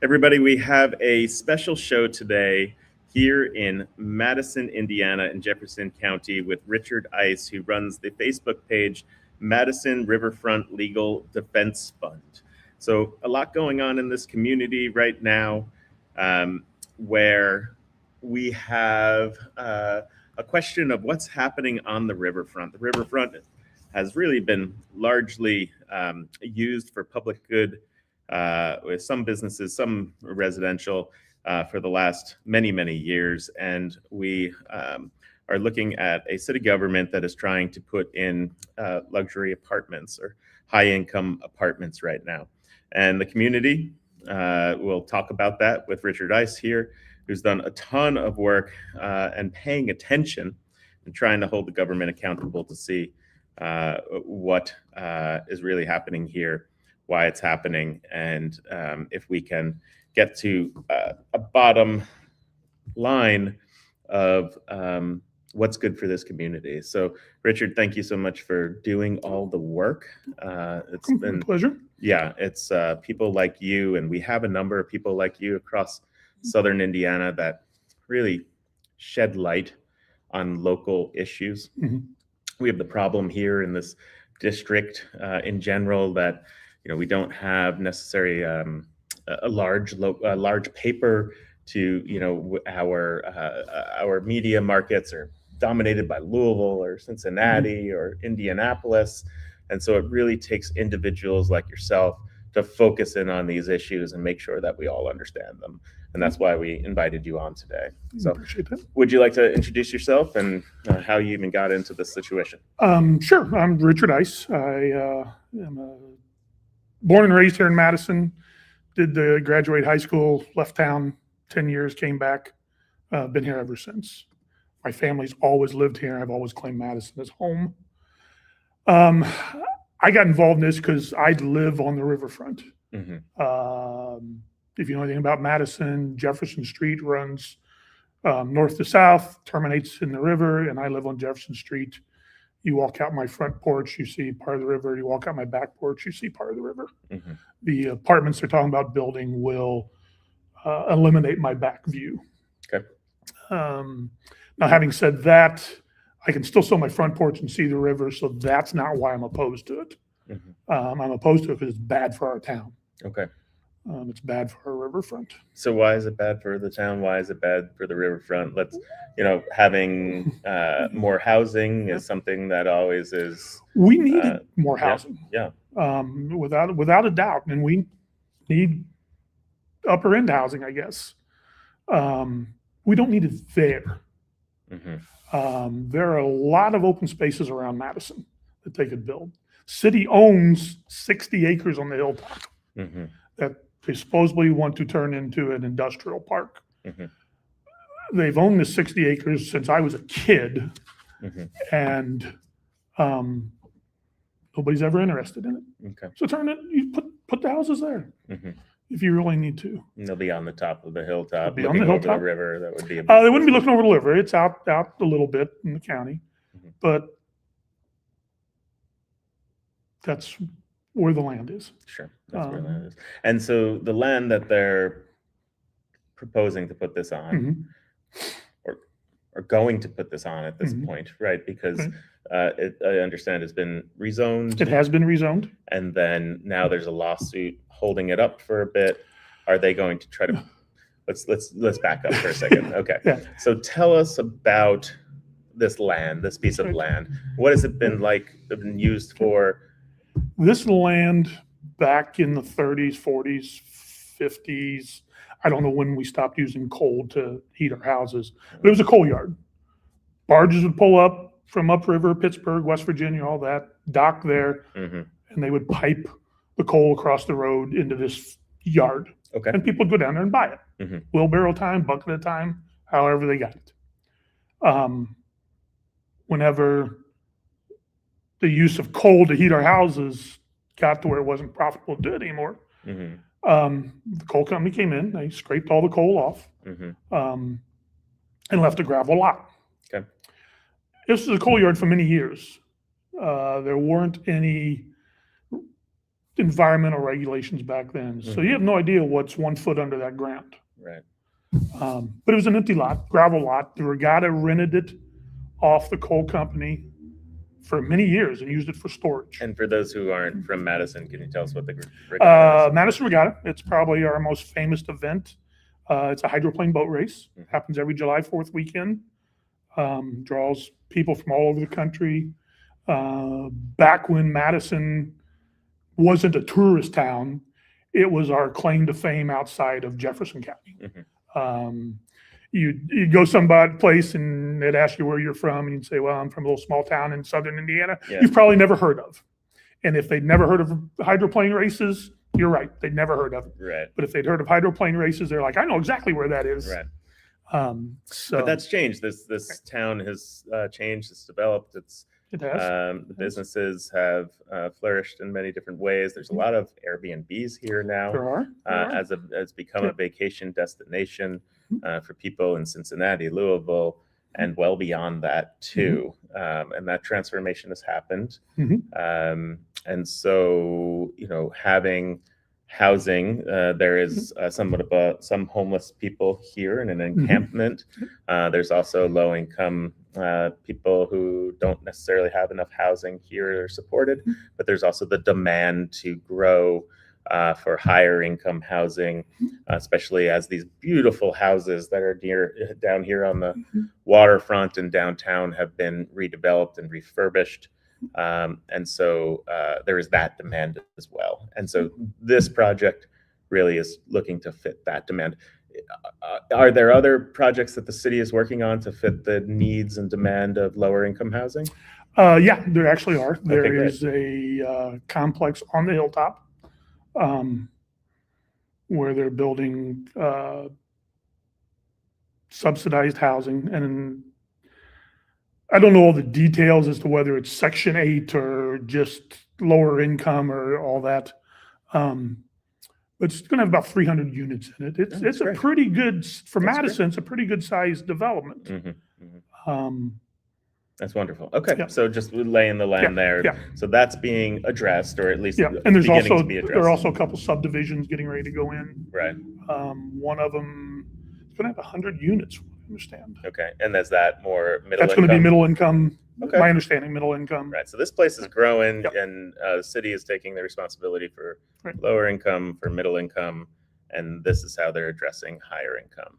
Everybody, we have a special show today here in Madison, Indiana, in Jefferson County with Richard Ice, who runs the Facebook page Madison Riverfront Legal Defense Fund. So, a lot going on in this community right now where we have a question of what's happening on the riverfront. The riverfront has really been largely used for public good with some businesses, some residential, for the last many, many years. And we are looking at a city government that is trying to put in luxury apartments or high income apartments right now. And the community, we'll talk about that with Richard Ice here, who's done a ton of work and paying attention and trying to hold the government accountable to see what is really happening here, why it's happening, and if we can get to a bottom line of what's good for this community. So, Richard, thank you so much for doing all the work. It's been a pleasure. Yeah, it's people like you, and we have a number of people like you across Southern Indiana that really shed light on local issues. Mm-hmm. We have the problem here in this district in general that we don't have necessarily a large paper to our media markets are dominated by Louisville or Cincinnati or Indianapolis, and so it really takes individuals like yourself to focus in on these issues and make sure that we all understand them. And that's why we invited you on today. So, would you like to introduce yourself and how you even got into this situation? Sure. I'm Richard Ice. I am born and raised here in Madison. Did the graduate high school, left town 10 years, came back. Been here ever since. My family's always lived here. I've always claimed Madison as home. I got involved in this because I live on the riverfront. Mm-hmm. If you know anything about Madison, Jefferson Street runs north to south, terminates in the river, and I live on Jefferson Street. You walk out my front porch, you see part of the river. You walk out my back porch, you see part of the river. Mm-hmm. The apartments they're talking about building will eliminate my back view. Okay. Now, having said that, I can still see my front porch and see the river, so that's not why I'm opposed to it. Mm-hmm. I'm opposed to it because it's bad for our town. Okay. It's bad for our riverfront. So why is it bad for the town? Why is it bad for the riverfront? Having more housing is something that always is. We needed more housing. Yeah. Without a doubt. And we need upper end housing, I guess. We don't need it there. Mm-hmm. There are a lot of open spaces around Madison that they could build. City owns 60 acres on the hilltop that they supposedly want to turn into an industrial park. They've owned the 60 acres since I was a kid, and nobody's ever interested in it. Okay. So you put the houses there if you really need to. And they'll be on the top of the hilltop, They'll be looking on the over the hilltop. river. That would be. They wouldn't be looking over the river. It's out a little bit in the county, but that's where the land is. Sure, that's where the land is. And so the land that they're proposing to put this on, or going to put this on at this point, right? Because I understand it's been rezoned. It has been rezoned. And then now there's a lawsuit holding it up for a bit. Are they going to try to? Let's back up for a second. Okay. Yeah. So tell us about this land, this piece of land. What has it been like? Been used for? This land back in the 30s, 40s, 50s. I don't know when we stopped using coal to heat our houses, but it was a coal yard. Barges would pull up from upriver, Pittsburgh, West Virginia, all that, dock there, and they would pipe the coal across the road into this yard. Okay. And people would go down there and buy it. Wheelbarrow time, bucket at a time, however they got it. Whenever the use of coal to heat our houses got to where it wasn't profitable to do it anymore, the coal company came in, they scraped all the coal off, and left a gravel lot. Okay. This was a coal yard for many years. There weren't any environmental regulations back then. So you have no idea what's 1 foot under that ground. Right. But it was an empty lot, gravel lot. The regatta rented it off the coal company for many years and used it for storage. And for those who aren't from Madison, can you tell us what the regatta is? Madison Regatta, it's probably our most famous event. It's a hydroplane boat race. Happens every July 4th weekend. Draws people from all over the country. Back when Madison wasn't a tourist town, it was our claim to fame outside of Jefferson County. You'd go some place and they'd ask you where you're from, and you'd say, well, I'm from a little small town in southern Indiana. You've probably never heard of. And if they'd never heard of hydroplane races, you're right, they'd never heard of it. Right. But if they'd heard of hydroplane races, they're like, I know exactly where that is. Right. So But that's changed. This town has changed. It's developed. it has. The businesses have flourished in many different ways. There's a lot of Airbnbs here now. There are. Has become a vacation destination for people in Cincinnati, Louisville, and well beyond that too. And that transformation has happened. And so, having housing, there is somewhat of some homeless people here in an encampment. There's also low income people who don't necessarily have enough housing here or supported, but there's also the demand to grow for higher income housing, especially as these beautiful houses that are down here on the waterfront and downtown have been redeveloped and refurbished. And so there is that demand as well. And so this project really is looking to fit that demand. Are there other projects that the city is working on to fit the needs and demand of lower income housing? Yeah, there actually are. There Okay, is a complex on the hilltop where they're building subsidized housing. And I don't know all the details as to whether it's Section 8 or just lower income or all that. But it's going to have about 300 units in it. It's a pretty good, for Madison, it's a pretty good sized development. That's wonderful. Okay, so just laying the land there. So that's being addressed, or at least and there's beginning also to be addressed. there are also a couple subdivisions getting ready to go in. Right. One of them is going to have 100 units, from what I understand. Okay, and is that more middle That's income? going to be middle income. Okay. My understanding, middle income. Right. So this place is growing, and the city is taking the responsibility for lower income, for middle income, and this is how they're addressing higher income.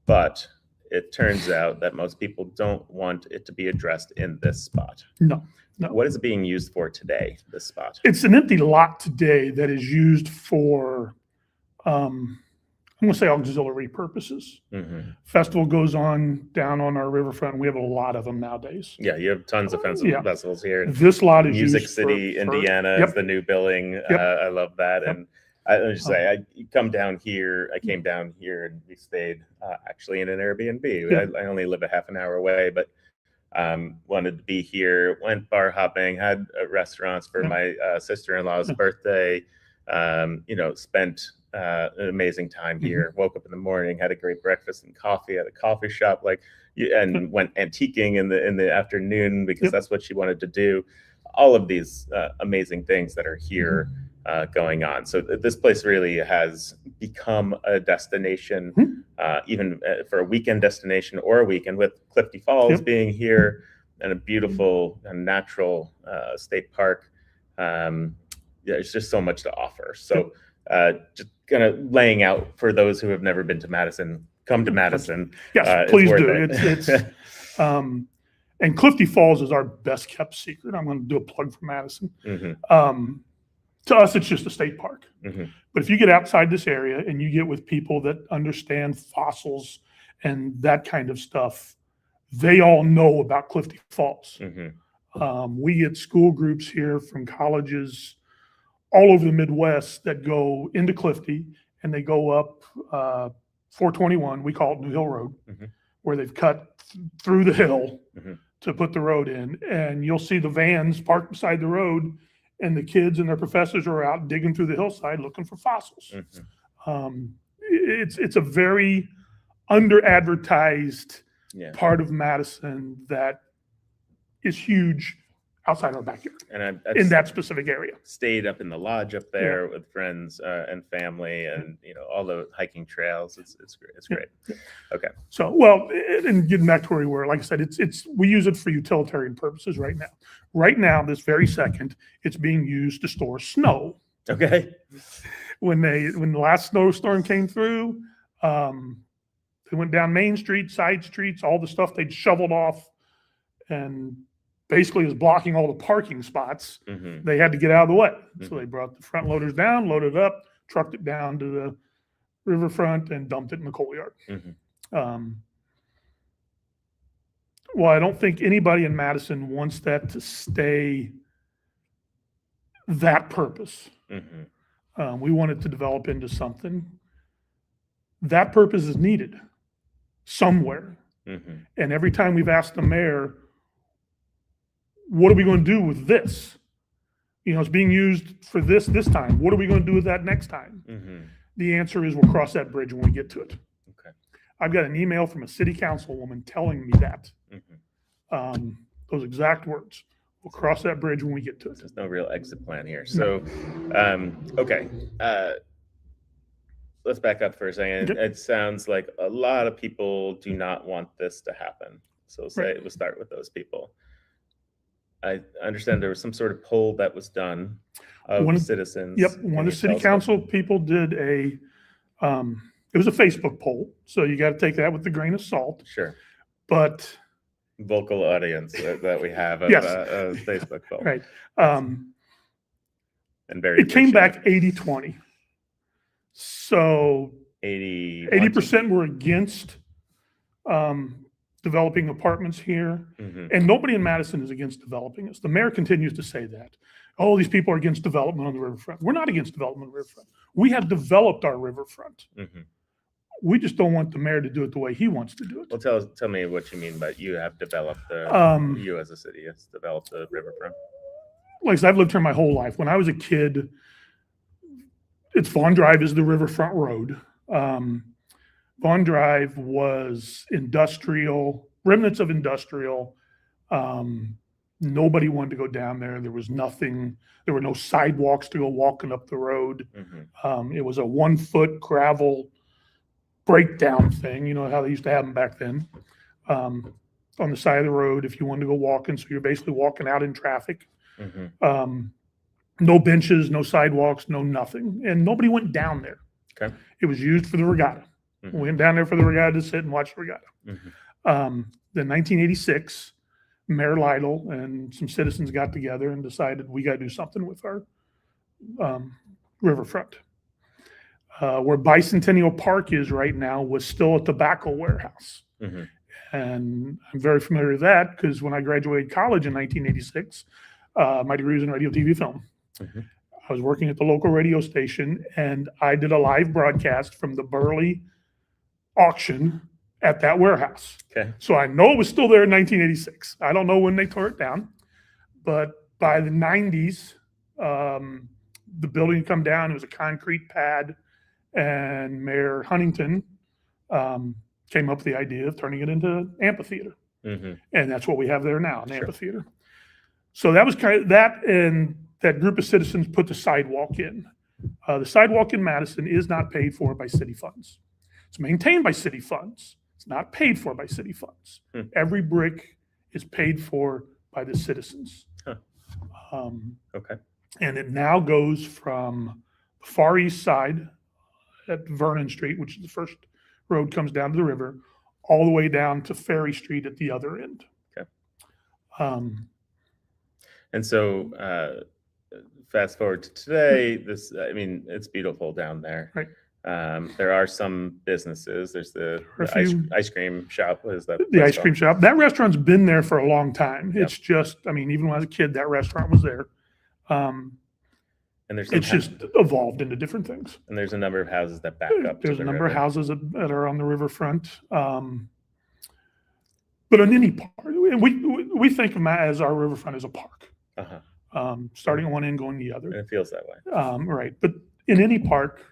But it turns out that most people don't want it to be addressed in this spot. No. What is it being used for today, this spot? It's an empty lot today that is used for, I'm going to say auxiliary purposes. Festival goes on down on our riverfront. We have a lot of them nowadays. Yeah, you have tons of festivals here. This lot is Music used City, Indiana is the new billing. I love that. And I just say, I came down here and we stayed actually in an Airbnb. I only live a half an hour away, but wanted to be here, went bar hopping, had restaurants for my sister-in-law's birthday, spent an amazing time here, woke up in the morning, had a great breakfast and coffee at a coffee shop, and went antiquing in the afternoon because that's what she wanted to do. All of these amazing things that are here going on. So this place really has become a destination, even for a weekend destination or a weekend, with Clifty Falls being here and a beautiful and natural state park. There's just so much to offer. So just kind of laying out for those who have never been to Madison, come to Madison. Yes, please do. It's and Clifty Falls is our best kept secret. I'm going to do a plug for Madison. To us, it's just a state park. But if you get outside this area and you get with people that understand fossils and that kind of stuff, they all know about Clifty Falls. We get school groups here from colleges all over the Midwest that go into Clifty, and they go up 421, we call it New Hill Road, where they've cut through the hill to put the road in. And you'll see the vans parked beside the road, and the kids and their professors are out digging through the hillside looking for fossils. It's a very under-advertised part of Madison that is huge outside our backyard And I've in that specific area. stayed up in the lodge up there with friends and family, and all the hiking trails. It's great. It's great. Yeah. Okay. So, well, and getting back to where we were, like I said, we use it for utilitarian purposes right now. Right now, this very second, it's being used to store snow. Okay. When the last snowstorm came through, they went down Main Street, side streets, all the stuff they'd shoveled off, and basically was blocking all the parking spots. Mm-hmm. They had to get out of the way. Mm-hmm. So they brought the front loaders down, loaded it up, trucked it down to the riverfront, and dumped it in the coal yard. Mm-hmm. Well, I don't think anybody in Madison wants that to stay that purpose. Mm-hmm. We want it to develop into something. That purpose is needed somewhere. Mm-hmm. And every time we've asked the mayor, what are we going to do with this? It's being used for this time. What are we going to do with that next time? Mm-hmm. The answer is we'll cross that bridge when we get to it. Okay. I've got an email from a city councilwoman telling me that. Mm-hmm. Those exact words. We'll cross that bridge when we get to it. There's no real exit plan here. So, okay. Let's back up for a second. Yep. It sounds like a lot of people do not want this to happen. So we'll start with those people. I understand there was some sort of poll that was done of citizens. Yep. One of the city council people did it was a Facebook poll. So you got to take that with a grain of salt. Sure. But vocal audience that we have of yes. Facebook poll. Right. And very it came back 80-20. So 80% were against developing apartments here. Mm-hmm. And nobody in Madison is against developing this. The mayor continues to say that. Oh, these people are against development on the riverfront. We're not against development on the riverfront. We have developed our riverfront. Mm-hmm. We just don't want the mayor to do it the way he wants to do it. Well, tell me what you mean by you have developed you as a city has developed the riverfront. Like I said, I've lived here my whole life. When I was a kid, it's Vaughn Drive is the riverfront road. Vaughn Drive was industrial, remnants of industrial. Nobody wanted to go down there. There was nothing. There were no sidewalks to go walking up the road. Mm-hmm. It was a 1-foot gravel breakdown thing. You know how they used to have them back then. On the side of the road, if you wanted to go walking, so you're basically walking out in traffic. Mm-hmm. No benches, no sidewalks, no nothing, and nobody went down there. Okay. It was used for the regatta. Mm-hmm. We went down there for the regatta to sit and watch the regatta. Mm-hmm. Then 1986, Mayor Lytle and some citizens got together and decided we got to do something with our riverfront. Where Bicentennial Park is right now was still a tobacco warehouse. Mm-hmm. And I'm very familiar with that because when I graduated college in 1986, my degree was in radio, TV, film. Mm-hmm. I was working at the local radio station and I did a live broadcast from the Burley auction at that warehouse. Okay. So I know it was still there in 1986. I don't know when they tore it down, but by the 90s, the building had come down. It was a concrete pad, and Mayor Huntington came up with the idea of turning it into amphitheater. Mm-hmm. And that's what we have there now, an amphitheater. So that was kind of that, and that group of citizens put the sidewalk in. The sidewalk in Madison is not paid for by city funds. It's maintained by city funds. It's not paid for by city funds. Every brick is paid for by the citizens. Huh. Okay. And it now goes from the far east side at Vernon Street, which is the first road comes down to the river, all the way down to Ferry Street at the other end. Okay. And so fast forward to today, it's beautiful down there. Right. There are some businesses. There's the ice cream shop. What is that? The ice cream shop. That restaurant's been there for a long time. Yep. It's just, even when I was a kid, that restaurant was there. And it's just evolved into different things. And there's a number of houses that back up. There's a number of houses that are on the riverfront. But on any park, we think of as our riverfront as a park. Uh-huh. Starting at one end, going the other. And it feels that way. Right. But in any park,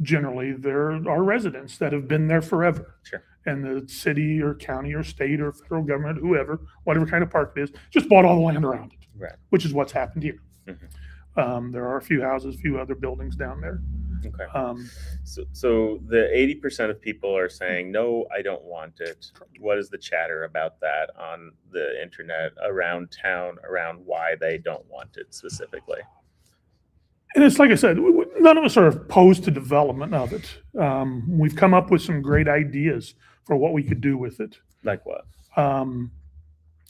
generally, there are residents that have been there forever. Sure. and the city or county or state or federal government, whoever, whatever kind of park it is, just bought all the land around it, Right. which is what's happened here. Mm-hmm. There are a few houses, a few other buildings down there. Okay. So the 80% of people are saying, no, I don't want it. What is the chatter about that on the internet, around town, around why they don't want it specifically? And it's like I said, none of us are opposed to development of it. We've come up with some great ideas for what we could do with it. Like what?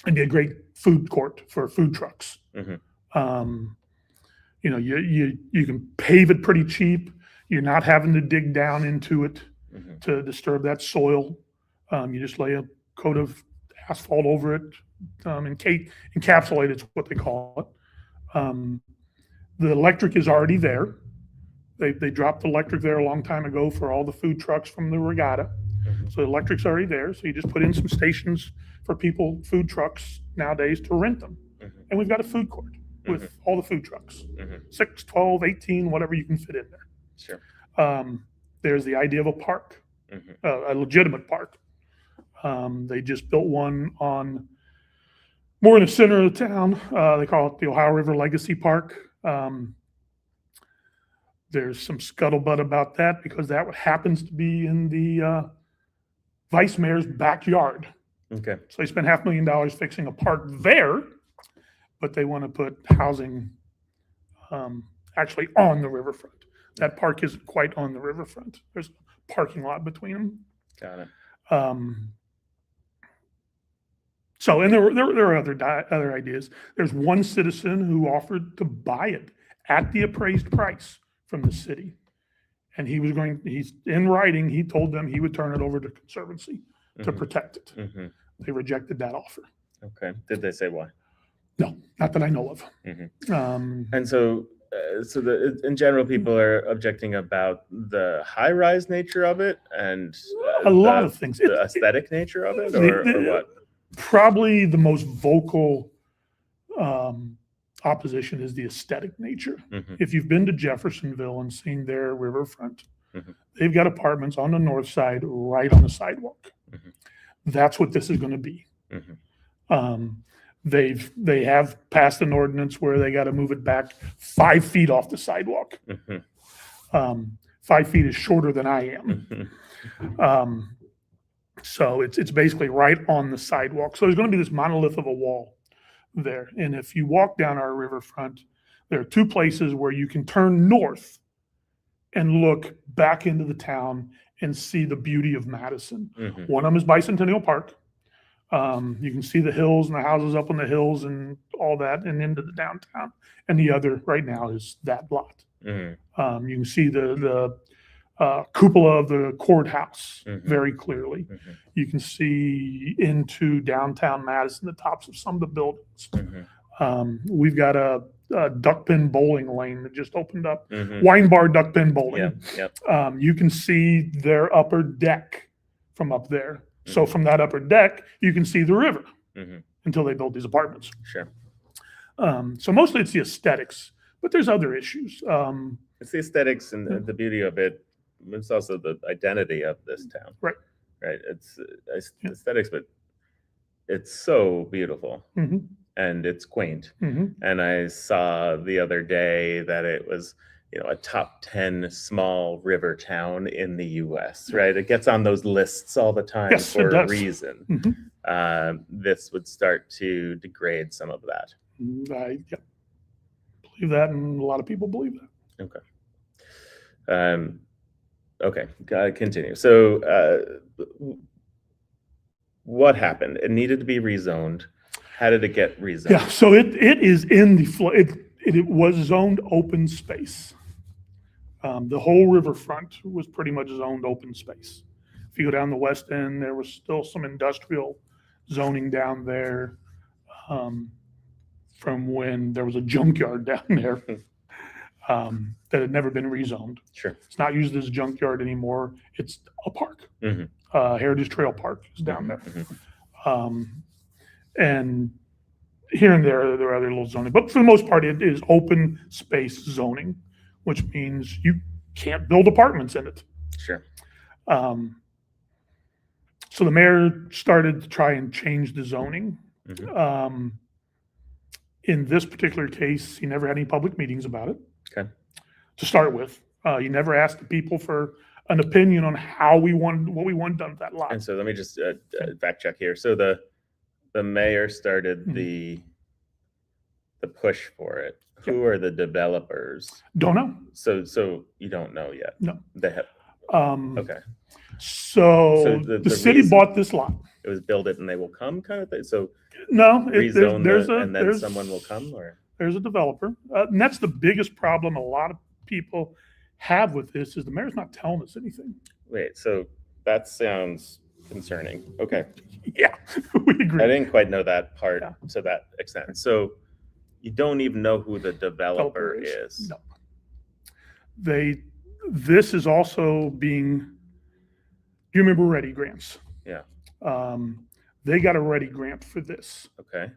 It'd be a great food court for food trucks. Mm-hmm. You can pave it pretty cheap. You're not having to dig down into it to disturb that soil. You just lay a coat of asphalt over it, encapsulate it's what they call it. The electric is already there. They dropped electric there a long time ago for all the food trucks from the regatta. So the electric's already there. So you just put in some stations for people, food trucks nowadays, to rent them. And we've got a food court with all the food trucks, 6, 12, 18, whatever you can fit in there. Sure. There's the idea of a park, a legitimate park. They just built one more in the center of the town. They call it the Ohio River Legacy Park. There's some scuttlebutt about that because that happens to be in the vice mayor's backyard. Okay. So they spent $500,000 fixing a park there, but they want to put housing actually on the riverfront. That park isn't quite on the riverfront. There's a parking lot between them. Got it. And there are other ideas. There's one citizen who offered to buy it at the appraised price from the city. And he's in writing, he told them he would turn it over to Conservancy to protect it. They rejected that offer. Okay. Did they say why? No, not that I know of. And so in general, people are objecting about the high-rise nature of it and a lot of things. The aesthetic nature of it, or what? Probably the most vocal opposition is the aesthetic nature. If you've been to Jeffersonville and seen their riverfront, they've got apartments on the north side right on the sidewalk. That's what this is going to be. They have passed an ordinance where they got to move it back 5 feet off the sidewalk. 5 feet is shorter than I am. So it's basically right on the sidewalk. So there's going to be this monolith of a wall there. And if you walk down our riverfront, there are 2 places where you can turn north and look back into the town and see the beauty of Madison. One of them is Bicentennial Park. You can see the hills and the houses up on the hills and all that and into the downtown. And the other right now is that lot. You can see the cupola of the courthouse very clearly. You can see into downtown Madison, the tops of some of the buildings. We've got a duck pin bowling lane that just opened up. Wine bar duck pin bowling. You can see their upper deck from up there. So from that upper deck, you can see the river until they build these apartments. Sure. So mostly it's the aesthetics, but there's other issues. It's the aesthetics and the beauty of it. It's also the identity of this town. Right. It's aesthetics, but it's so beautiful and it's quaint. And I saw the other day that it was, a top 10 small river town in the U.S., right? It gets on those lists all the time for a reason. This would start to degrade some of that. I believe that, and a lot of people believe that. Okay. Okay, continue. So what happened? It needed to be rezoned. How did it get rezoned? Yeah, so it is in the it was zoned open space. The whole riverfront was pretty much zoned open space. If you go down the west end, there was still some industrial zoning down there from when there was a junkyard down there that had never been rezoned. Sure. It's not used as a junkyard anymore. It's a park. Heritage Trail Park is down there. And here and there are other little zoning. But for the most part, it is open space zoning, which means you can't build apartments in it. Sure. So the mayor started to try and change the zoning. In this particular case, he never had any public meetings about it. Okay. To start with, he never asked the people for an opinion on what we want done with that lot. And so let me just fact check here. So the mayor started the push for it. Who are the developers? Don't know. So you don't know yet. No. They have. Okay. So the city bought this lot. It was build it and they will come kind of thing. So no, and then someone will come, or there's a developer, and that's the biggest problem a lot of people have with this is the mayor's not telling us anything. Wait, so that sounds concerning. Okay. Yeah, we agree. I didn't quite know that part to that extent. So you don't even know who the developer is. No. This is also being, do you remember READY grants? Yeah. They got a READY grant for this. Okay.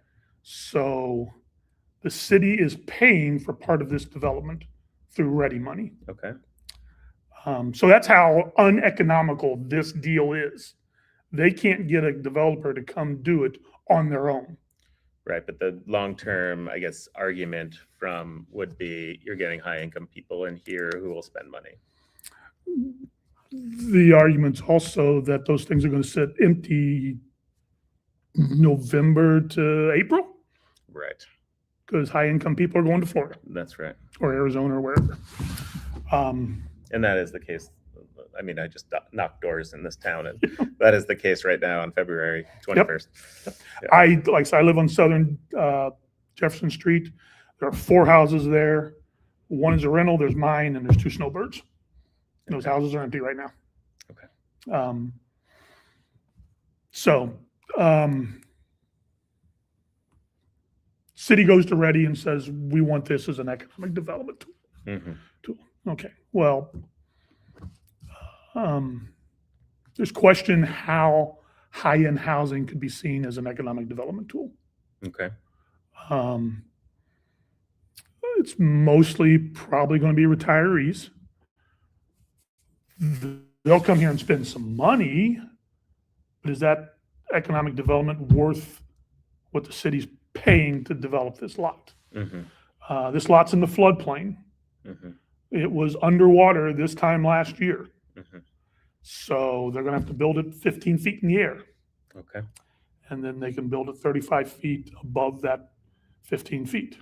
So the city is paying for part of this development through READY money. Okay. So that's how uneconomical this deal is. They can't get a developer to come do it on their own. Right, but the long-term, I guess, argument would be you're getting high-income people in here who will spend money. The argument's also that those things are going to sit empty November to April. Right. Because high-income people are going to Florida. That's right. Or Arizona or wherever. And that is the case. I mean, I just knocked doors in this town, and that is the case right now on February 21st. Yep. Yeah. I live on Southern Jefferson Street. There are 4 houses there. One is a rental. There's mine, and there's 2 snowbirds. And those houses are empty right now. Okay. City goes to READY and says, we want this as an economic development tool. Okay. Well, there's question how high-end housing could be seen as an economic development tool. Okay. It's mostly probably going to be retirees. They'll come here and spend some money, but is that economic development worth what the city's paying to develop this lot? This lot's in the floodplain. It was underwater this time last year. So they're going to have to build it 15 feet in the air. Okay. And then they can build it 35 feet above that 15 feet.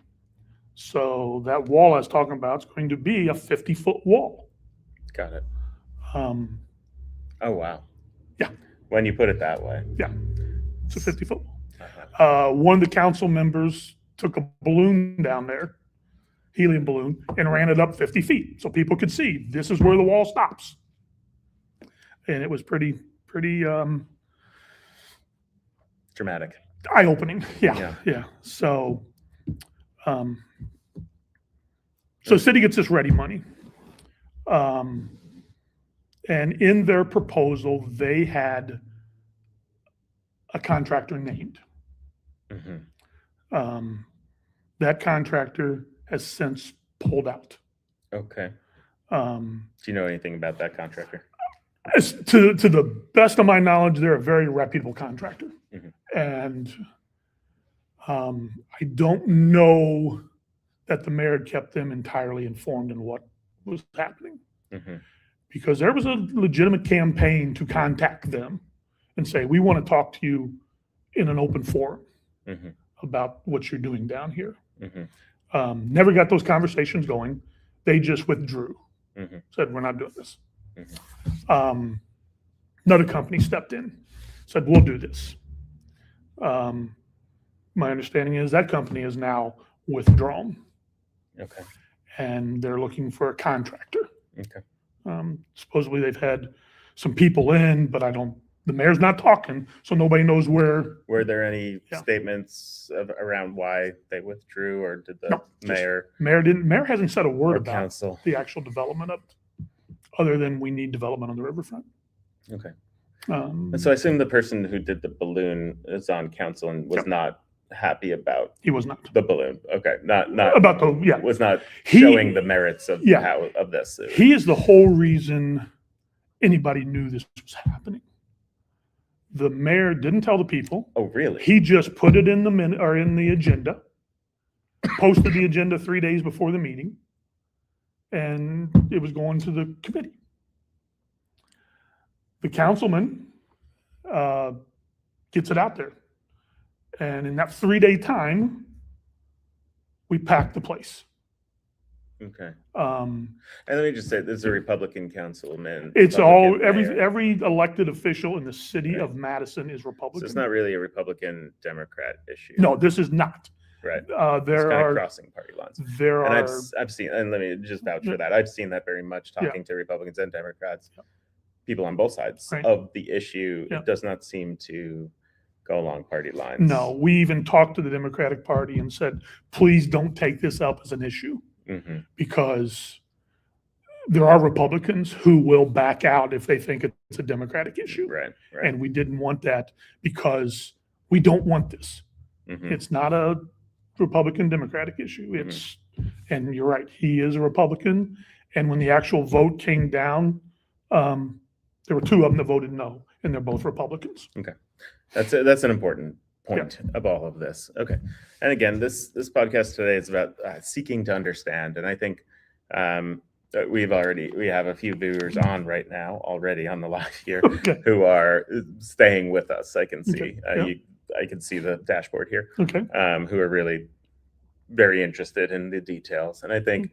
So that wall I was talking about is going to be a 50-foot wall. Got it. Oh, wow. Yeah. When you put it that way. Yeah. It's a 50-foot wall. One of the council members took a balloon down there, helium balloon, and ran it up 50 feet so people could see this is where the wall stops. And it was pretty dramatic, eye-opening. Yeah. So city gets this READY money, and in their proposal they had a contractor named. That contractor has since pulled out. Okay. Do you know anything about that contractor? To the best of my knowledge, they're a very reputable contractor. And I don't know that the mayor kept them entirely informed in what was happening. Because there was a legitimate campaign to contact them and say, we want to talk to you in an open forum about what you're doing down here. Never got those conversations going. They just withdrew, said, we're not doing this. Another company stepped in, said, we'll do this. My understanding is that company is now withdrawn. Okay. And they're looking for a contractor. Okay. Supposedly they've had some people in, but the mayor's not talking, so nobody knows where. Were there any statements around why they withdrew, or did the mayor hasn't said a word about the actual development of it, other than we need development on the riverfront. Okay. And so I assume the person who did the balloon is on council and was not happy about. He was not the balloon. Okay, not about was not showing the merits of of this. He is the whole reason anybody knew this was happening. The mayor didn't tell the people. Oh, really? He just put it in the minute or in the agenda, posted the agenda 3 days before the meeting, and it was going to the committee. The councilman gets it out there. And in that 3-day time, we packed the place. Okay. And let me just say, this is a Republican councilman. It's Republican all, mayor. every elected official in the city Right. of Madison is So Republican. it's not really a Republican Democrat issue. No, this is not. Right. It's There kind of are, crossing party lines. there And are, I've seen, and let me just vouch for that. I've seen that very much talking to Republicans and Democrats, people on both sides Right. of the issue. Yeah. It does not seem to go along party lines. no, we even talked to the Democratic Party and said, please don't take this up as an issue, because there are Republicans who will back out if they think it's a Democratic issue. Right. Right. And we didn't want that because we don't want this. It's not a Republican Democratic issue. It's, and you're right, he is a Republican. And when the actual vote came down, there were 2 of them that voted no, and they're both Republicans. Okay. That's an important point of all of this. Okay. And again, this podcast today is about seeking to understand. And I think we have a few viewers on right now already on the live here who are staying with us. I can see, I can see the dashboard here, who are really very interested in the details. And I think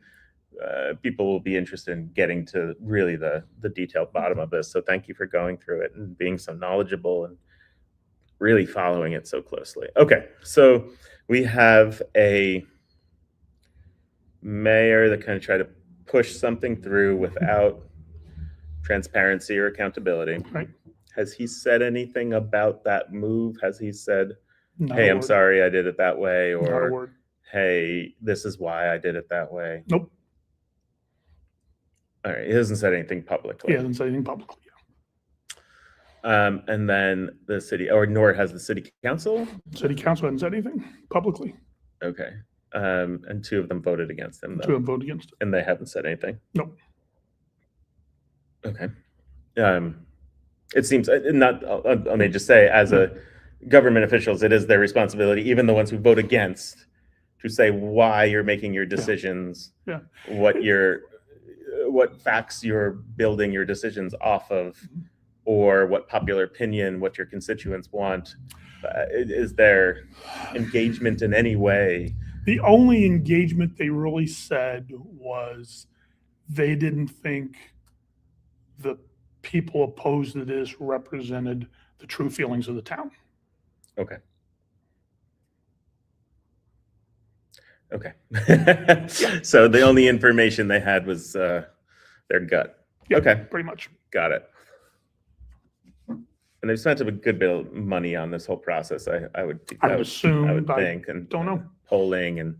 people will be interested in getting to really the detailed bottom of this. So thank you for going through it and being so knowledgeable and really following it so closely. Okay, so we have a mayor that kind of tried to push something through without transparency or accountability. Right. Has he said anything about that move? Has he said, Not hey, a I'm word. sorry I did it that way? Not a Or, word. hey, this is why I did it that way? Nope. All right, he hasn't said anything publicly. He hasn't said anything publicly. And then the city, or nor has the city council? City council hasn't said anything publicly. Okay. And 2 of them voted against him, 2 though. of them voted against it. And they haven't said anything? Nope. Okay. It seems, not, let me just say, as a government officials, it is their responsibility, even the ones who vote against, to say why you're making your decisions, what facts you're building your decisions off of, or what popular opinion, what your constituents want. Is there engagement in any way? The only engagement they really said was they didn't think the people opposed to this represented the true feelings of the town. Okay. Okay. So the only information they had was their gut. Yeah, okay. Pretty much. Got it. And they've spent a good bit of money on this whole process. I would assume. I would think, and don't know. Polling and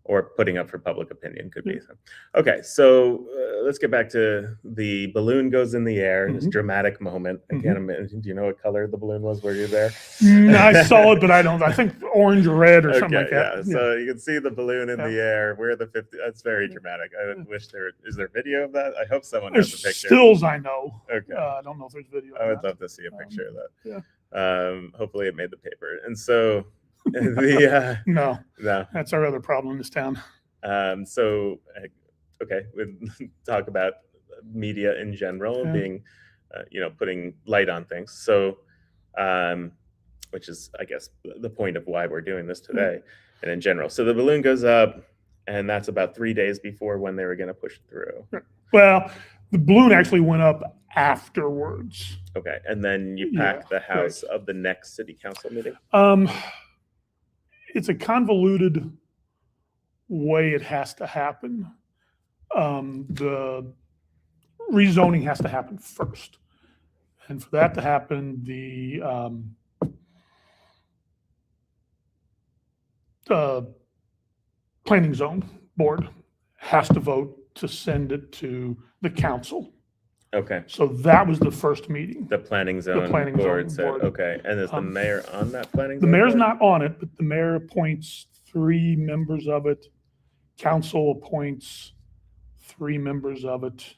or putting up for public opinion could be. Okay, so let's get back to the balloon goes in the air. This dramatic moment. I can't imagine. Do you know what color the balloon was? Were you there? I saw it, but I think orange or red or something like that. Yeah. So you can see the balloon in the air. We're the 50. That's very dramatic. I wish is there video of that? I hope someone has a There's picture. stills, I know. Okay. I don't know if there's video. I would love to see a picture of that. Yeah. Hopefully it made the paper. And so no, no, that's our other problem in this town. Okay, we'll talk about media in general being, putting light on things. So, which is, I guess, the point of why we're doing this today, and in general. So the balloon goes up, and that's about 3 days before when they were going to push through. Well, the balloon actually went up afterwards. Okay, and then you pack the house of the next city council meeting. It's a convoluted way it has to happen. The rezoning has to happen first. And for that to happen, the planning zone board has to vote to send it to the council. Okay. So that was the first meeting. The planning zone board said, okay. And is the mayor on that planning zone? The mayor's not on it, but the mayor appoints 3 members of it. Council appoints 3 members of it.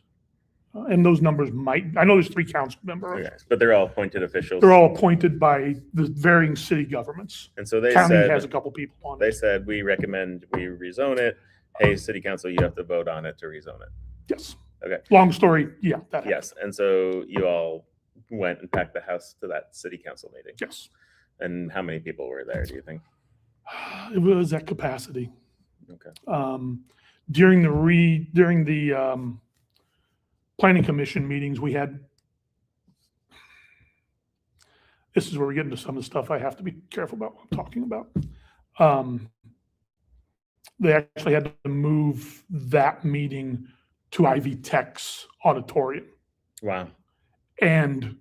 And those numbers I know there's 3 council members. Okay, but they're all appointed officials. They're all appointed by the varying city governments. And so they County said, has a couple people on they it. said, we recommend we rezone it. Hey, city council, you have to vote on it to rezone it. Yes. Okay. Long story. Yeah. That Yes. And so you all went and packed the house to that city council meeting. Yes. And how many people were there, do you think? It was at capacity. Okay. During the planning commission meetings, we had, this is where we get into some of the stuff I have to be careful about what I'm talking about. They actually had to move that meeting to Ivy Tech's auditorium. Wow. And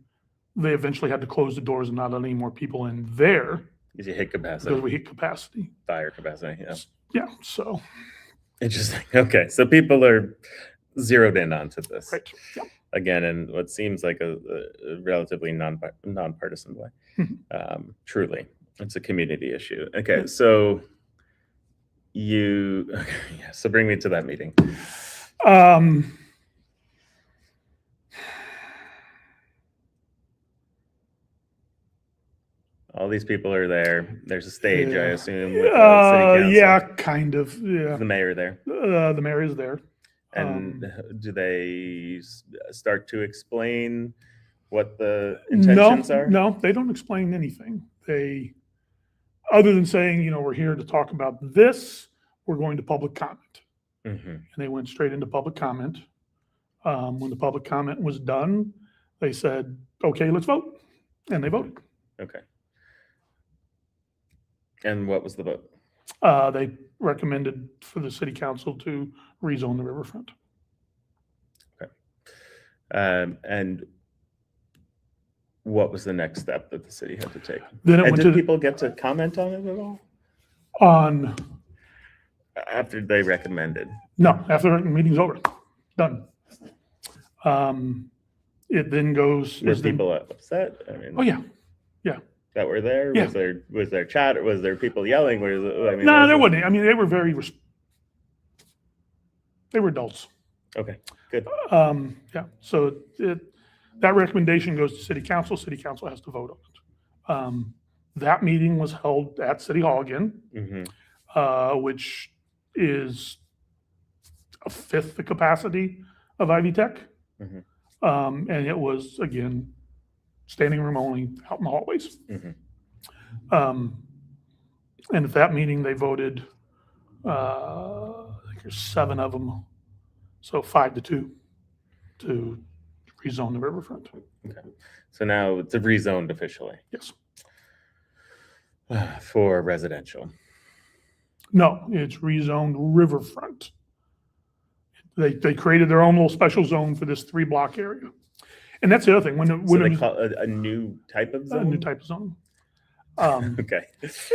they eventually had to close the doors and not let any more people in there. Because you hit capacity. Because we hit capacity. Fire capacity, yeah. Yeah, so. Interesting. Okay, so people are zeroed in onto this. Right. Yeah. Again, in what seems like a relatively nonpartisan way. Truly, it's a community issue. Okay, so so bring me to that meeting. All these people are there. There's a stage, I assume. With the city council. Yeah, kind of. Yeah. The mayor there. The mayor is there. And do they start to explain what the intentions are? No, they don't explain anything. Other than saying, we're here to talk about this, we're going to public comment. Mm-hmm. And they went straight into public comment. When the public comment was done, they said, okay, let's vote. And they voted. Okay. And what was the vote? They recommended for the city council to rezone the riverfront. Okay. And what was the next step that the city had to take? Then did people get to comment on it at all? After they recommended? No, after the meeting's over. Done. It then goes. Were people upset? I mean, oh yeah. That were there? Yeah. Was there chat? Or was there people yelling? No, there wasn't. I mean, they were they were adults. Okay, good. Yeah. So that recommendation goes to city council. City council has to vote on it. That meeting was held at City Hall again, which is a fifth the capacity of Ivy Tech. And it was, again, standing room only, out in the hallways. And at that meeting, they voted, I think there's 7 of them, so 5-2 to rezone the riverfront. Okay. So now it's rezoned officially. Yes. For residential. No, it's rezoned riverfront. They created their own little special zone for this 3-block area. And that's the other thing. So they call it a new type of zone? A new type of zone. Okay.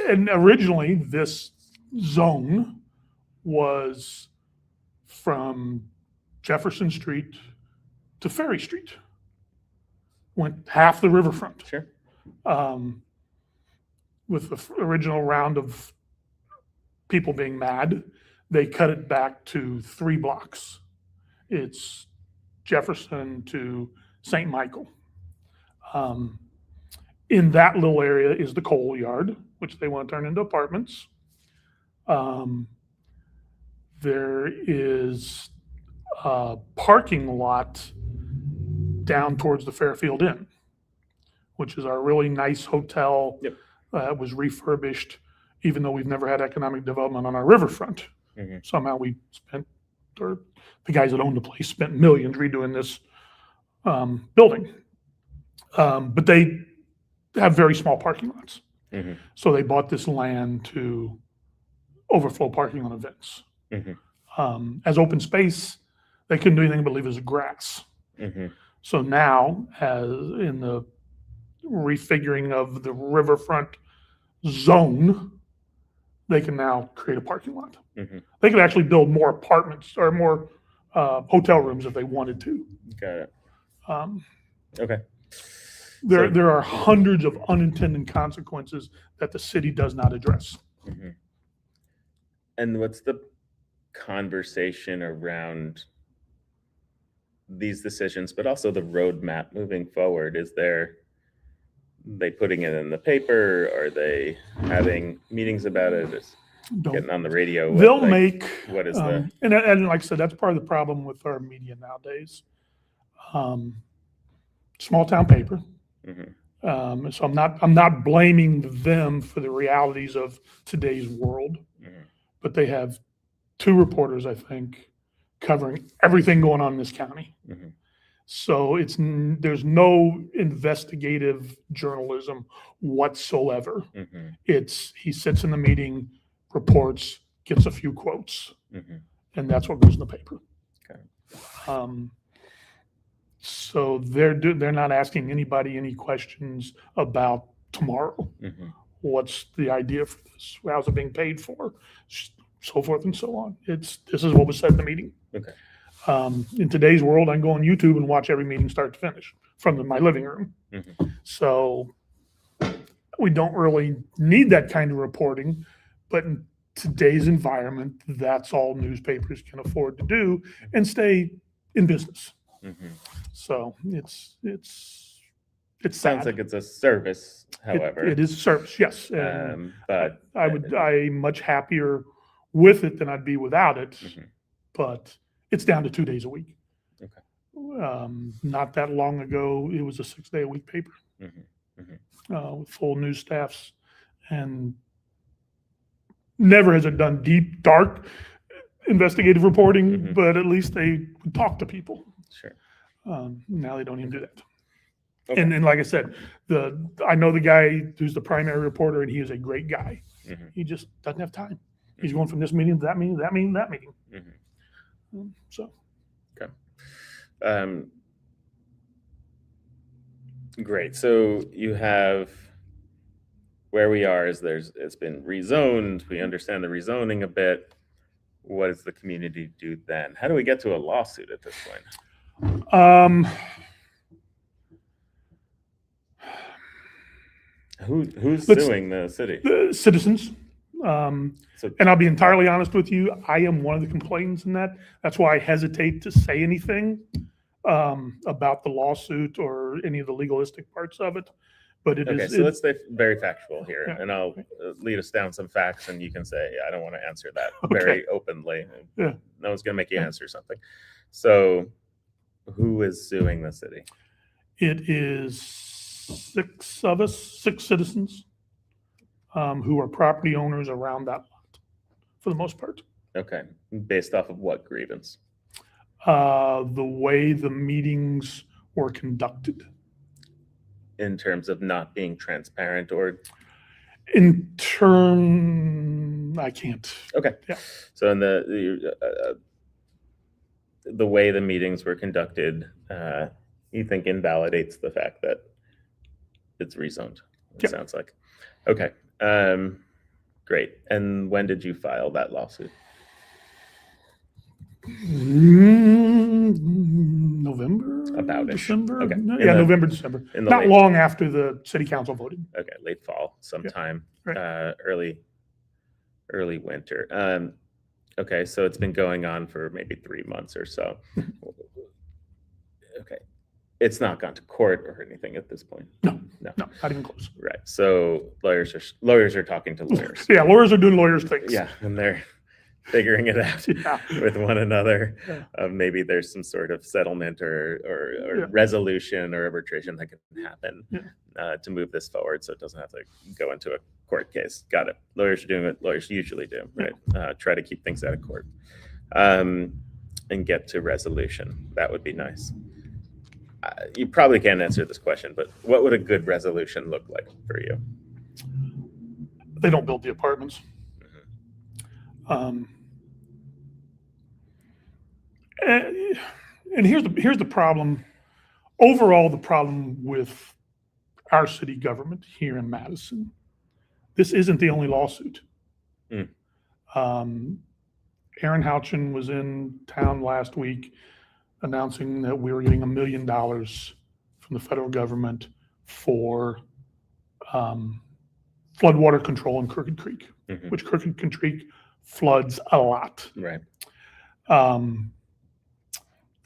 And originally, this zone was from Jefferson Street to Ferry Street. Went half the riverfront. Sure. With the original round of people being mad, they cut it back to 3 blocks. It's Jefferson to St. Michael. In that little area is the coal yard, which they want to turn into apartments. There is a parking lot down towards the Fairfield Inn, which is our really nice hotel. Yep. Was refurbished, even though we've never had economic development on our riverfront. Somehow we spent, or the guys that owned the place spent millions redoing this building. But they have very small parking lots. So they bought this land to overflow parking on events. As open space, they couldn't do anything but leave it as grass. So now, as in the refiguring of the riverfront zone, they can now create a parking lot. They could actually build more apartments or more hotel rooms if they wanted to. Got it. Okay. There are hundreds of unintended consequences that the city does not address. And what's the conversation around these decisions, but also the roadmap moving forward? They putting it in the paper? Are they having meetings about it? Is getting on the radio? They'll make, what is the, and like I said, that's part of the problem with our media nowadays. Small town paper. So I'm not blaming them for the realities of today's world, but they have 2 reporters, I think, covering everything going on in this county. So there's no investigative journalism whatsoever. He sits in the meeting, reports, gets a few quotes, and that's what goes in the paper. Okay. So they're not asking anybody any questions about tomorrow. What's the idea for this? How's it being paid for? So forth and so on. This is what was said in the meeting. Okay. In today's world, I can go on YouTube and watch every meeting start to finish from my living room. So we don't really need that kind of reporting, but in today's environment, that's all newspapers can afford to do and stay in business. So it's sad. Sounds like it's a service, however. It is a service, yes. But I'm much happier with it than I'd be without it. But it's down to 2 days a week. Okay. Not that long ago, it was a 6-day-a-week paper with full news staffs, and never has it done deep, dark investigative reporting, but at least they would talk to people. Sure. Now they don't even do that. Okay. And like I said, I know the guy who's the primary reporter, and he is a great guy. He just doesn't have time. He's going from this meeting to that meeting, that meeting, that meeting. So. Okay. Great. So you have where we are is it's been rezoned. We understand the rezoning a bit. What does the community do then? How do we get to a lawsuit at this point? Who's suing the city? The citizens. And I'll be entirely honest with you, I am one of the complainants in that. That's why I hesitate to say anything about the lawsuit or any of the legalistic parts of it. But let's stay very factual here, and I'll lead us down some facts, and you can say, I don't want to answer that very openly. No one's going to make you answer something. So who is suing the city? It is 6 of us, 6 citizens who are property owners around that lot, for the most part. Okay. Based off of what grievance? The way the meetings were conducted. In terms of not being transparent, or? I can't. Okay. Yeah. So in the way the meetings were conducted, you think invalidates the fact that it's rezoned? It sounds like. Okay. Great. And when did you file that lawsuit? November, About-ish. December. Okay. November, December. Not long after the city council voted. Okay, late fall, sometime, right. early winter. Okay, so it's been going on for maybe 3 months or so. Okay, it's not gone to court or anything at this point. No, not even close. Right. So lawyers are talking to lawyers. Yeah, lawyers are doing lawyers things. Yeah, and they're figuring it out with one another. Maybe there's some sort of settlement or resolution or arbitration that can happen to move this forward, so it doesn't have to go into a court case. Got it. Lawyers are doing what lawyers usually do, right? Try to keep things out of court and get to resolution. That would be nice. You probably can't answer this question, but what would a good resolution look like for you? They don't build the apartments. And here's the problem. Overall, the problem with our city government here in Madison, this isn't the only lawsuit. Aaron Houchin was in town last week announcing that we were getting $1 million from the federal government for floodwater control in Crooked Creek, which Crooked Creek floods a lot. Right.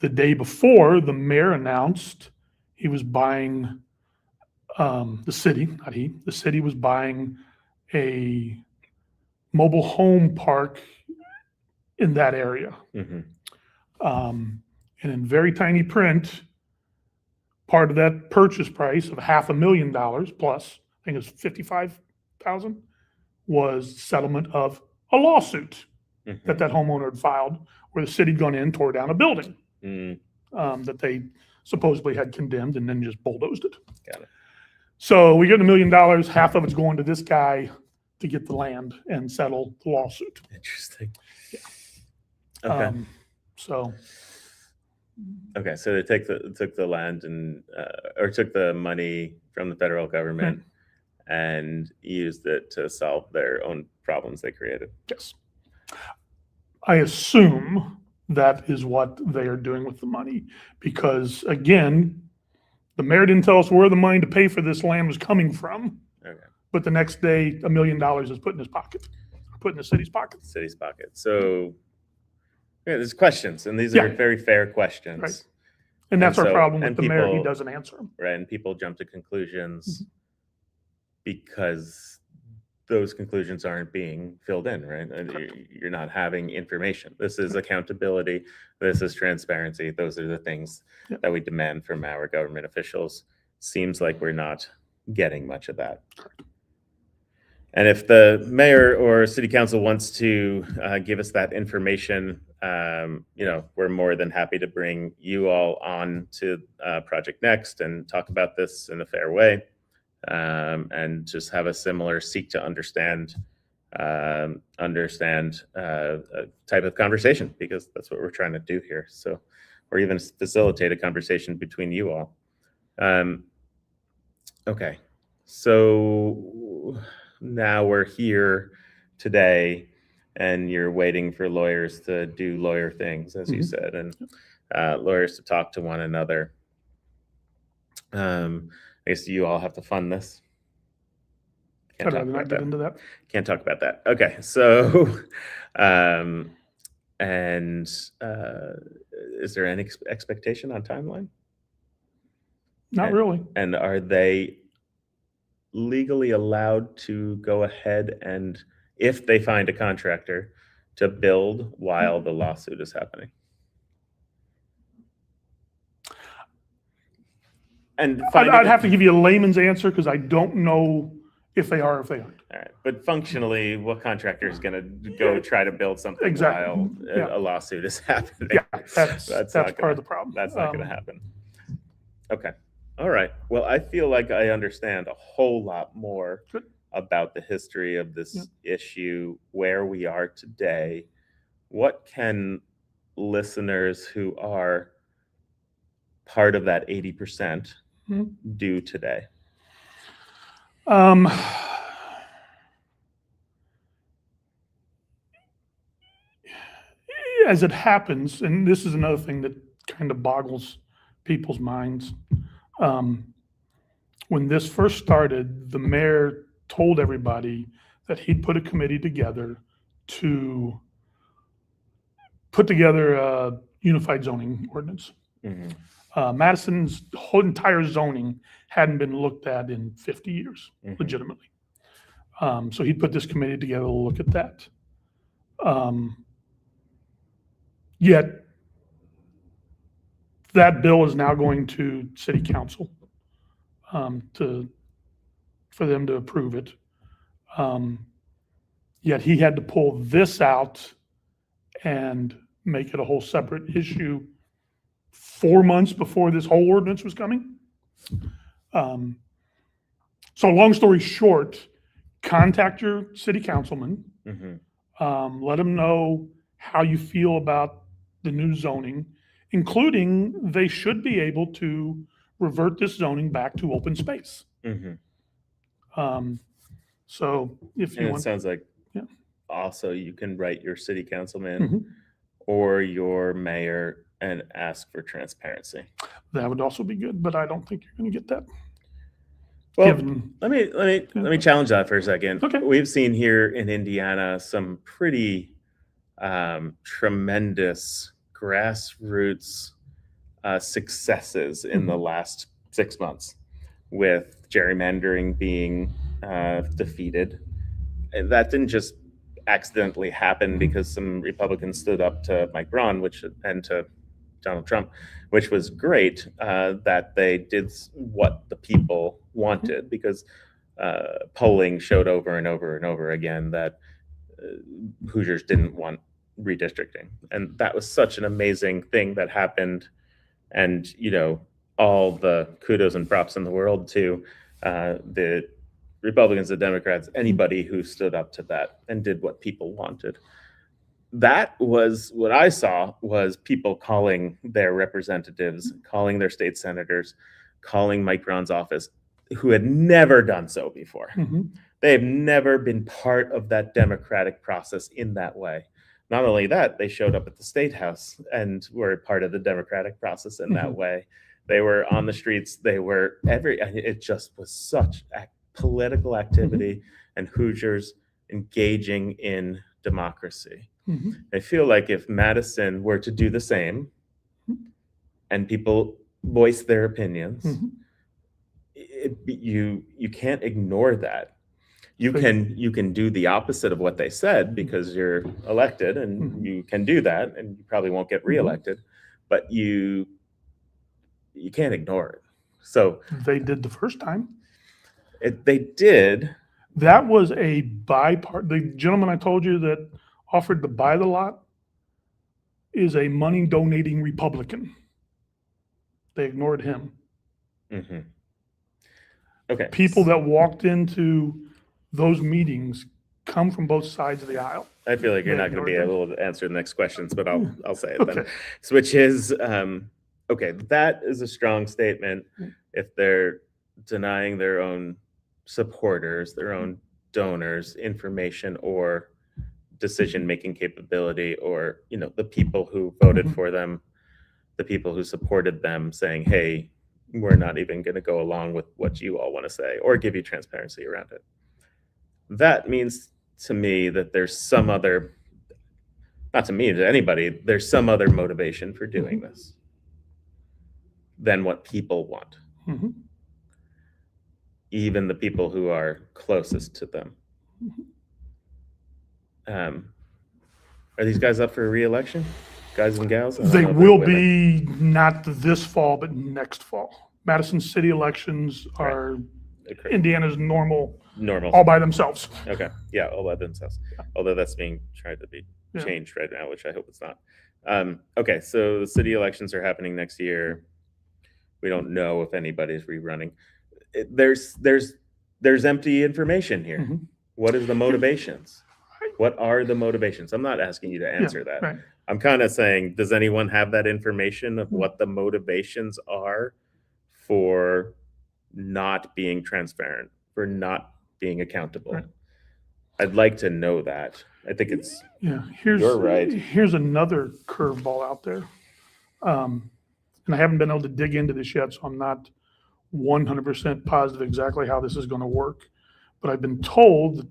The day before, the mayor announced he was buying, the city, not he, the city was buying a mobile home park in that area. And in very tiny print, part of that purchase price of $500,000 plus, I think it was 55,000, was settlement of a lawsuit that homeowner had filed, where the city had gone in, tore down a building that they supposedly had condemned, and then just bulldozed it. Got it. So we get $1 million. Half of it's going to this guy to get the land and settle the lawsuit. Interesting. Yeah. Okay. Okay, so they took the land and or took the money from the federal government and used it to solve their own problems they created. Yes. I assume that is what they are doing with the money, because again, the mayor didn't tell us where the money to pay for this land was coming from. Okay. But the next day, $1 million is put in his pocket, put in the city's pocket. City's pocket. So yeah, there's questions, and these are very fair questions. Right. And that's our problem with the mayor. He people- doesn't answer them. Right, and people jump to conclusions because those conclusions aren't being filled in, right? And you're not having information. This is accountability. This is transparency. Those are the things that we demand from our government officials. Seems like we're not getting much of that. And if the mayor or city council wants to give us that information, we're more than happy to bring you all on to Project Next and talk about this in a fair way, and just have a similar seek to understand type of conversation, because that's what we're trying to do here. So, or even facilitate a conversation between you all. Okay, so now we're here today, and you're waiting for lawyers to do lawyer things, as you said, and lawyers to talk to one another. I guess you all have to fund this. I'd rather not get into that. Can't talk about that. Okay, so, is there any expectation on timeline? Not really. And are they legally allowed to go ahead and, if they find a contractor, to build while the lawsuit is happening? And I'd have to give you a layman's answer, because I don't know if they are or if they aren't. All right, but functionally, what contractor is going to go try to build something while a lawsuit is happening? Yeah, that's part of the problem. That's not going to happen. Okay. All right. Well, I feel like I understand a whole lot more about the history of this issue, where we are today. What can listeners who are part of that 80% do today? As it happens, and this is another thing that kind of boggles people's minds. When this first started, the mayor told everybody that he'd put a committee together to put together a unified zoning ordinance. Madison's whole entire zoning hadn't been looked at in 50 years, legitimately. So he'd put this committee together to look at that. Yet that bill is now going to city council for them to approve it. Yet he had to pull this out and make it a whole separate issue 4 months before this whole ordinance was coming. So long story short, contact your city councilman. Let them know how you feel about the new zoning, including they should be able to revert this zoning back to open space. So if you want, it sounds like also you can write your city councilman or your mayor and ask for transparency. That would also be good, but I don't think you're going to get that. Well, let me challenge that for a second. Okay. We've seen here in Indiana some pretty tremendous grassroots successes in the last 6 months, with gerrymandering being defeated. And that didn't just accidentally happen because some Republicans stood up to Mike Braun, and to Donald Trump, which was great, that they did what the people wanted, because polling showed over and over and over again that Hoosiers didn't want redistricting. And that was such an amazing thing that happened. And, all the kudos and props in the world to the Republicans, the Democrats, anybody who stood up to that and did what people wanted. That was what I saw, was people calling their representatives, calling their state senators, calling Mike Braun's office, who had never done so before. They have never been part of that democratic process in that way. Not only that, they showed up at the State House and were part of the democratic process in that way. They were on the streets. They were it just was such political activity and Hoosiers engaging in democracy. I feel like if Madison were to do the same and people voice their opinions, you can't ignore that. You can do the opposite of what they said because you're elected, and you can do that, and you probably won't get reelected, but you can't ignore it. So they did the first time. They did. That was a the gentleman I told you that offered to buy the lot is a money donating Republican. They ignored him. Okay. People that walked into those meetings come from both sides of the aisle. I feel like you're not going to be able to answer the next questions, but I'll say it then. Okay. So, which is, okay, that is a strong statement. If they're denying their own supporters, their own donors, information or decision-making capability, or, the people who voted for them, the people who supported them, saying, hey, we're not even going to go along with what you all want to say, or give you transparency around it. That means to me that there's some other, not to me, to anybody, there's some other motivation for doing this than what people want. Even the people who are closest to them. Are these guys up for re-election? Guys and gals? They will be, not this fall, but next fall. Madison city elections are Indiana's normal all by themselves. Okay. Yeah, all by themselves. Although that's being tried to be changed right now, which I hope it's not. Okay, so the city elections are happening next year. We don't know if anybody's rerunning. There's empty information here. What is the motivations? What are the motivations? I'm not asking you to answer that. Right. I'm kind of saying, does anyone have that information of what the motivations are for not being transparent, for not being accountable? Right. I'd like to know that. I think it's you're right. Here's another curveball out there. And I haven't been able to dig into this yet, so I'm not 100% positive exactly how this is going to work. But I've been told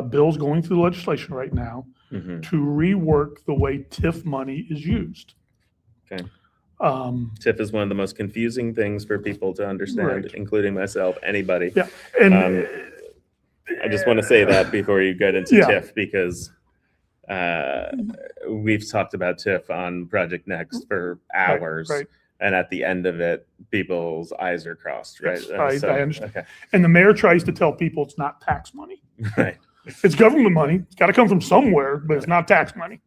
bills going through the legislation right now to rework the way TIF money is used. Okay. TIF is one of the most confusing things for people to understand, including myself, anybody. Yeah. And I just want to say that before you get into TIF, because we've talked about TIF on Project Next for hours. Right. And at the end of it, people's eyes are crossed, right? Yes, I understand. Okay. And the mayor tries to tell people it's not tax money. Right. It's government money. It's got to come from somewhere, but it's not tax money.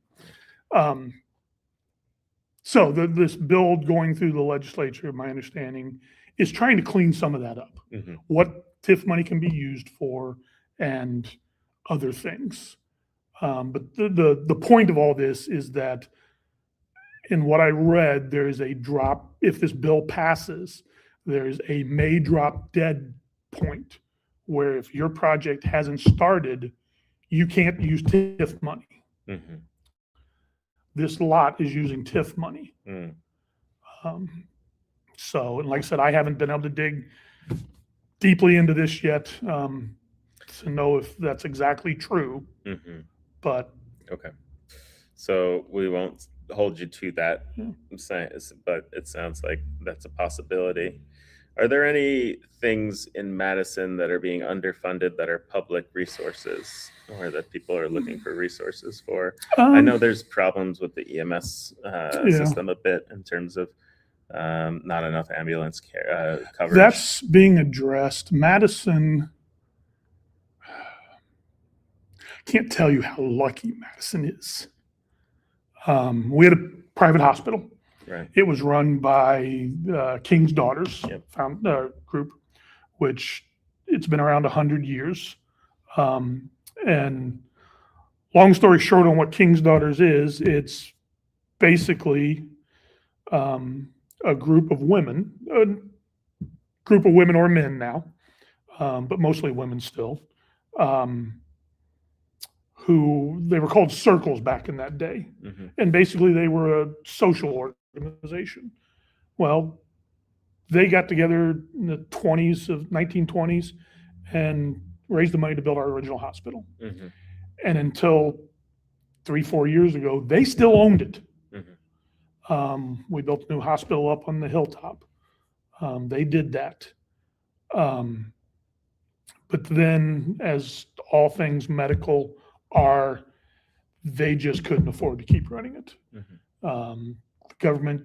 So this bill going through the legislature, my understanding, is trying to clean some of that up. What TIF money can be used for and other things. But the point of all this is that in what I read, there is a drop. If this bill passes, there's a may drop dead point where if your project hasn't started, you can't use TIF money. This lot is using TIF money. So, and like I said, I haven't been able to dig deeply into this yet to know if that's exactly true. But okay, so we won't hold you to that, but it sounds like that's a possibility. Are there any things in Madison that are being underfunded that are public resources or that people are looking for resources for? I know there's problems with the EMS system a bit in terms of not enough ambulance care coverage. That's being addressed. Madison, can't tell you how lucky Madison is. We had a private hospital. Right. It was run by King's Daughters group, which it's been around 100 years. And long story short on what King's Daughters is, it's basically a group of women or men now, but mostly women still, who they were called circles back in that day. Mm-hmm. And basically they were a social organization. Well, they got together in the 1920s and raised the money to build our original hospital. Mm-hmm. And until 3-4 years ago, they still owned it. Mm-hmm. We built a new hospital up on the hilltop. They did that. But then, as all things medical are, they just couldn't afford to keep running it. Mm-hmm. The government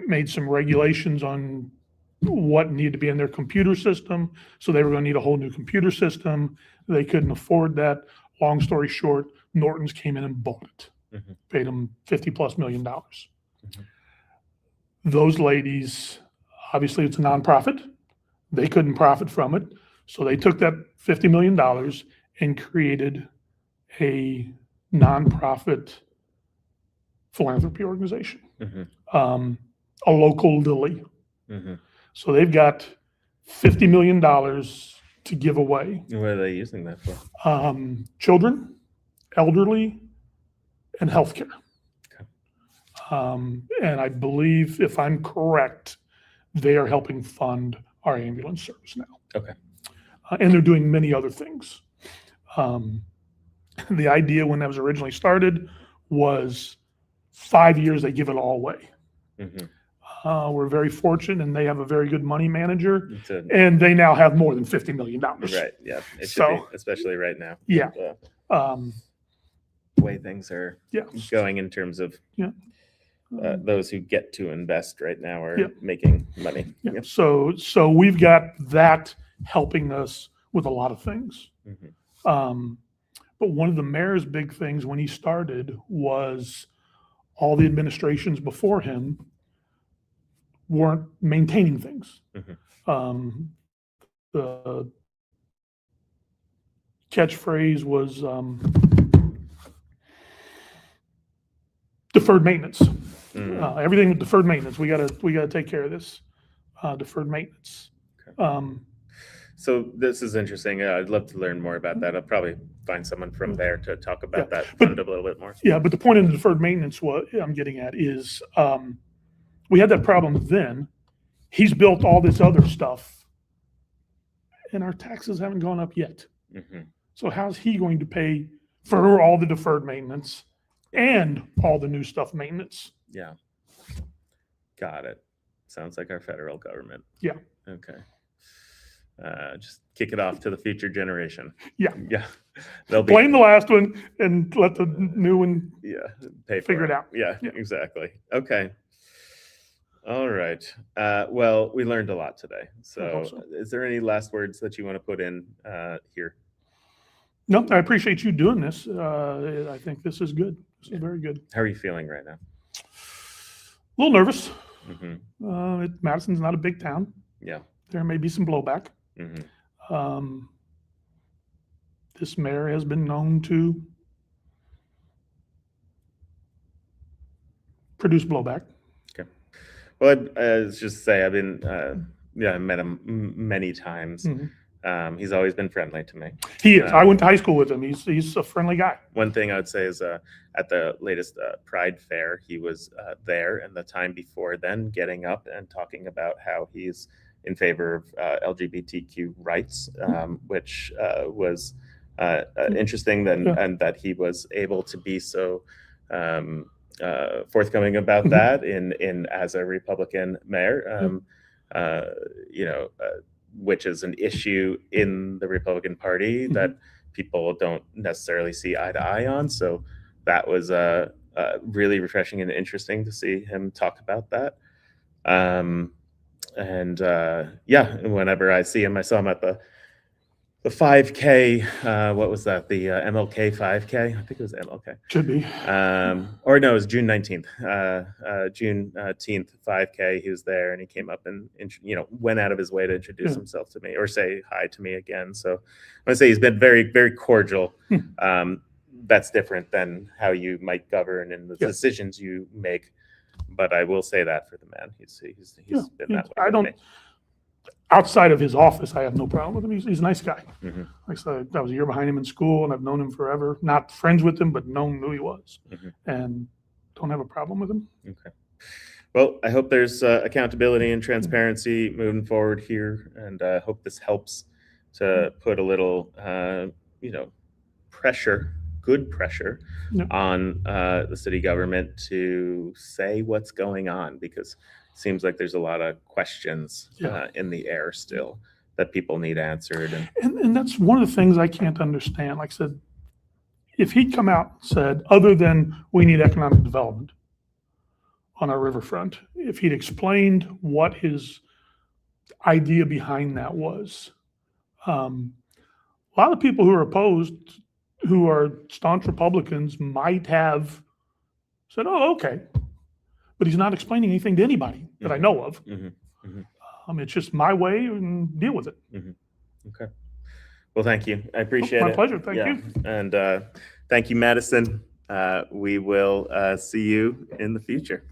made some regulations on what needed to be in their computer system. So they were going to need a whole new computer system. They couldn't afford that. Long story short, Norton's came in and bought it. Mm-hmm. Paid them $50+ million. Mm-hmm. Those ladies, obviously it's a nonprofit. They couldn't profit from it. So they took that $50 million and created a nonprofit philanthropy organization, mm-hmm. A local Lilly. Mm-hmm. So they've got $50 million to give away. What are they using that for? Children, elderly, and healthcare. Okay. And I believe, if I'm correct, they are helping fund our ambulance service now. Okay. And they're doing many other things. The idea when that was originally started was 5 years, they give it all away. Mm-hmm. We're very fortunate, and they have a very good money manager, and they now have more than $50 million. Right, yeah. It should be, especially right now. Yeah. The way things are going in terms of those who get to invest right now are making money. Yeah. Yep. So we've got that helping us with a lot of things. Mm-hmm. But one of the mayor's big things when he started was all the administrations before him weren't maintaining things. Mm-hmm. The catchphrase was deferred maintenance. Mm. Everything with deferred maintenance. We gotta take care of this. Deferred maintenance. Okay. So this is interesting. I'd love to learn more about that. I'll probably find someone from there to talk about that fund a little bit more. Yeah, but the point of the deferred maintenance, what I'm getting at is we had that problem then. He's built all this other stuff, and our taxes haven't gone up yet. Mm-hmm. So how's he going to pay for all the deferred maintenance and all the new stuff maintenance? Yeah. Got it. Sounds like our federal government. Yeah. Okay. Just kick it off to the future generation. Yeah. Yeah. They'll blame the last one and let the new one figure it out. Yeah, exactly. Okay. All right. Well, we learned a lot today. So is there any last words that you want to put in here? No, I appreciate you doing this. I think this is good. This is very good. How are you feeling right now? A little nervous. Mm-hmm. Madison's not a big town. Yeah. There may be some blowback. Mm-hmm. This mayor has been known to produce blowback. Okay. Well, I was just say I've been, I met him many times. Mm-hmm. He's always been friendly to me. He is. I went to high school with him. He's a friendly guy. One thing I would say is at the latest Pride Fair, he was there, and the time before then, getting up and talking about how he's in favor of LGBTQ rights, which was interesting. And that he was able to be so forthcoming about that in as a Republican mayor. Which is an issue in the Republican Party that people don't necessarily see eye to eye on. So that was really refreshing and interesting to see him talk about that. Whenever I see him, I saw him at the 5K. What was that? The MLK 5K. I think it was MLK. Should be. Or no, it was June 19th. June 10th 5K. He was there, and he came up and went out of his way to introduce himself to me or say hi to me again. So I want to say he's been very, very cordial. That's different than how you might govern and the decisions you make. But I will say that for the man, he's been that way. I don't. Outside of his office, I have no problem with him. He's a nice guy. Like I said, I was a year behind him in school, and I've known him forever. Not friends with him, but known who he was, and don't have a problem with him. Okay. Well, I hope there's accountability and transparency moving forward here, and I hope this helps to put a little, pressure, good pressure, on the city government to say what's going on, because seems like there's a lot of questions in the air still that people need answered. And that's one of the things I can't understand. Like I said, if he'd come out and said, other than we need economic development on our riverfront, if he'd explained what his idea behind that was, a lot of people who are opposed, who are staunch Republicans, might have said, oh, okay. But he's not explaining anything to anybody that I know of. It's just my way, and deal with it. Okay. Well, thank you. I appreciate it. My pleasure. Thank you. And thank you, Madison. We will see you in the future.